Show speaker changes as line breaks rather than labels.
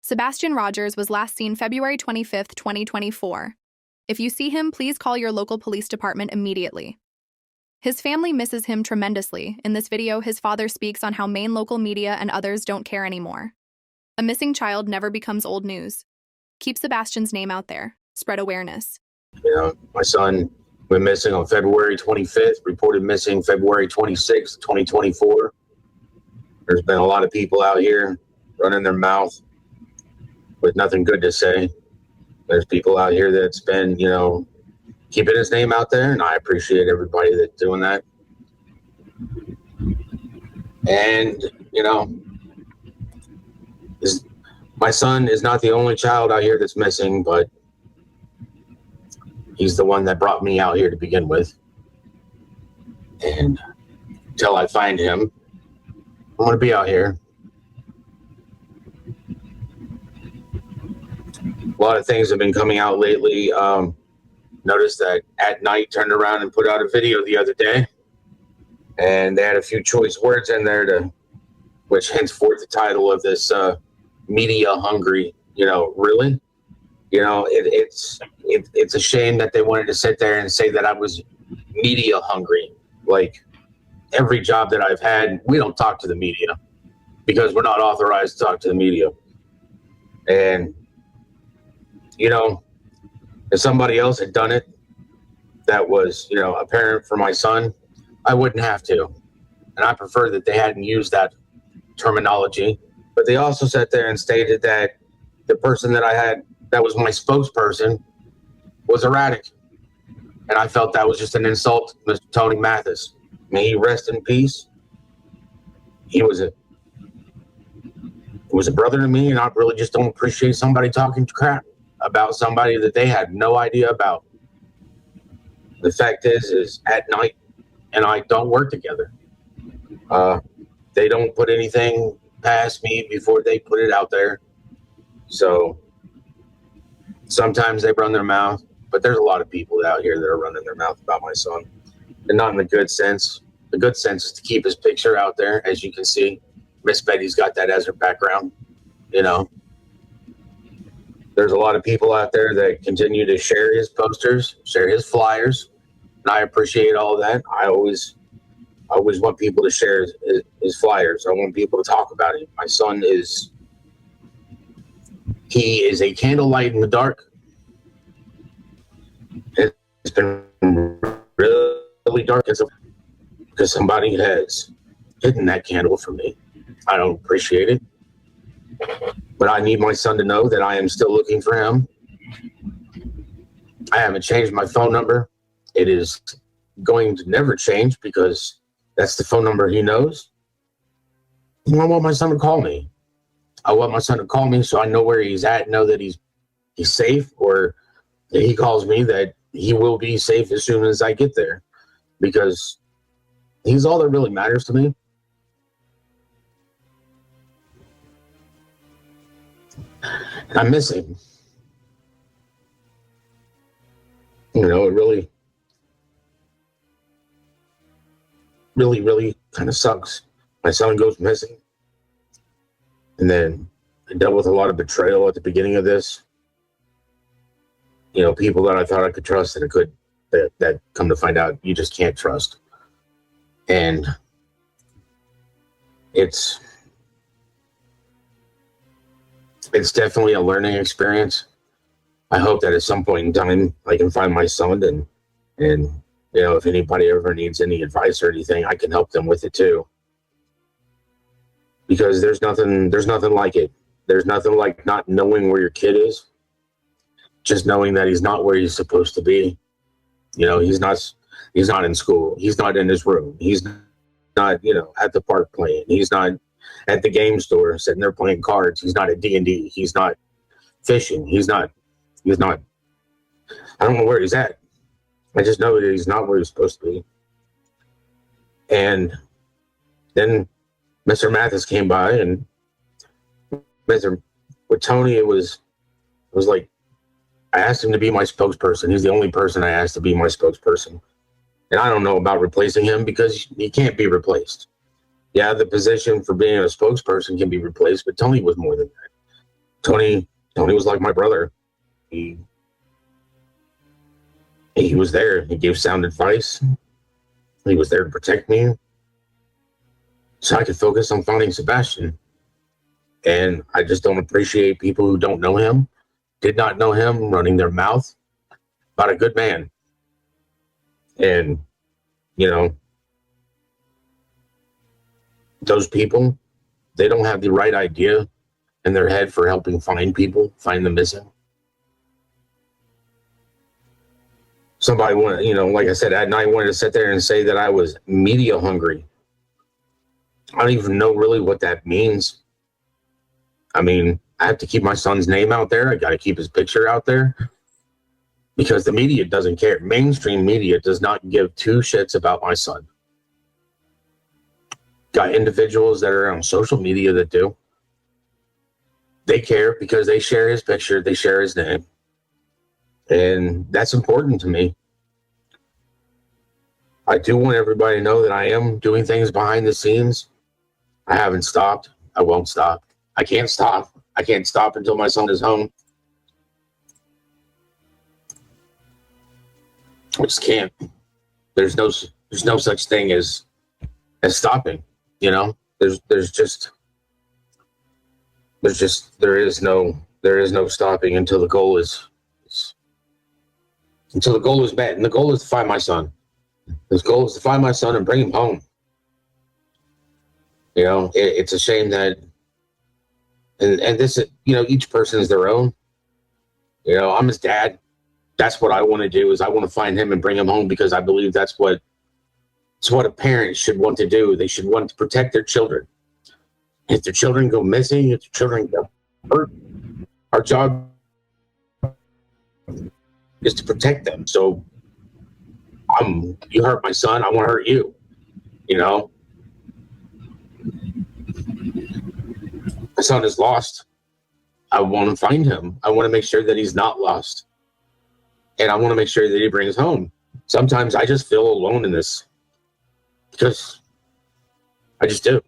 Sebastian Rodgers was last seen February 25, 2024. If you see him, please call your local police department immediately. His family misses him tremendously. In this video, his father speaks on how main local media and others don't care anymore. A missing child never becomes old news. Keep Sebastian's name out there. Spread awareness.
My son went missing on February 25th, reported missing February 26th, 2024. There's been a lot of people out here running their mouth with nothing good to say. There's people out here that's been, keeping his name out there, and I appreciate everybody that's doing that. And, my son is not the only child out here that's missing, but he's the one that brought me out here to begin with. And until I find him, I'm going to be out here. A lot of things have been coming out lately. Noticed that At Night turned around and put out a video the other day, and they had a few choice words in there which henceforth the title of this media hungry. Really, it's a shame that they wanted to sit there and say that I was media hungry. Like, every job that I've had, we don't talk to the media because we're not authorized to talk to the media. And if somebody else had done it that was, a parent for my son, I wouldn't have to. And I prefer that they hadn't used that terminology. But they also sat there and stated that the person that I had that was my spokesperson was erratic. And I felt that was just an insult to Mr. Tony Mathis. May he rest in peace. He was a brother to me, and I really just don't appreciate somebody talking crap about somebody that they had no idea about. The fact is At Night and I don't work together. They don't put anything past me before they put it out there. So sometimes they run their mouth, but there's a lot of people out here that are running their mouth about my son, and not in the good sense. The good sense is to keep his picture out there. As you can see, Miss Betty's got that as her background. There's a lot of people out there that continue to share his posters, share his flyers, and I appreciate all of that. I always want people to share his flyers. I want people to talk about it. My son is a candlelight in the dark. It's been really dark because somebody has hidden that candle from me. I don't appreciate it. But I need my son to know that I am still looking for him. I haven't changed my phone number. It is going to never change because that's the phone number he knows. I want my son to call me. I want my son to call me so I know where he's at, know that he's safe, or that he calls me that he will be safe as soon as I get there, because he's all that really matters to me. And I miss him. It really kind of sucks. My son goes missing. And then I dealt with a lot of betrayal at the beginning of this. People that I thought I could trust that come to find out you just can't trust. And it's definitely a learning experience. I hope that at some point in time I can find my son, and if anybody ever needs any advice or anything, I can help them with it too. Because there's nothing like it. There's nothing like not knowing where your kid is. Just knowing that he's not where he's supposed to be. He's not in school. He's not in his room. He's not, at the park playing. He's not at the game store sitting there playing cards. He's not at D&D. He's not fishing. He's not, I don't know where he's at. I just know that he's not where he's supposed to be. And then Mr. Mathis came by, and with Tony, it was like, I asked him to be my spokesperson. He's the only person I asked to be my spokesperson. And I don't know about replacing him, because he can't be replaced. Yeah, the position for being a spokesperson can be replaced, but Tony was more than that. Tony was like my brother. He was there. He gave sound advice. He was there to protect me, so I could focus on finding Sebastian. And I just don't appreciate people who don't know him, did not know him, running their mouth about a good man. And, you know, those people, they don't have the right idea in their head for helping find people, find the missing. Somebody wanted, like I said, at night wanted to sit there and say that I was media hungry. I don't even know really what that means. I mean, I have to keep my son's name out there. I got to keep his picture out there because the media doesn't care. Mainstream media does not give two shits about my son. Got individuals that are on social media that do. They care because they share his picture, they share his name. And that's important to me. I do want everybody to know that I am doing things behind the scenes. I haven't stopped. I won't stop. I can't stop. I can't stop until my son is home. I just can't. There's no such thing as stopping. There is no stopping until the goal is met. And the goal is to find my son. His goal is to find my son and bring him home. It's a shame that, and this, each person is their own. I'm his dad. That's what I want to do, is I want to find him and bring him home, because I believe that's what a parent should want to do. They should want to protect their children. If their children go missing, if their children go hurt, our job is to protect them. So you hurt my son, I want to hurt you. My son is lost. I want to find him. I want to make sure that he's not lost. And I want to make sure that he brings home. Sometimes I just feel alone in this, because I just do.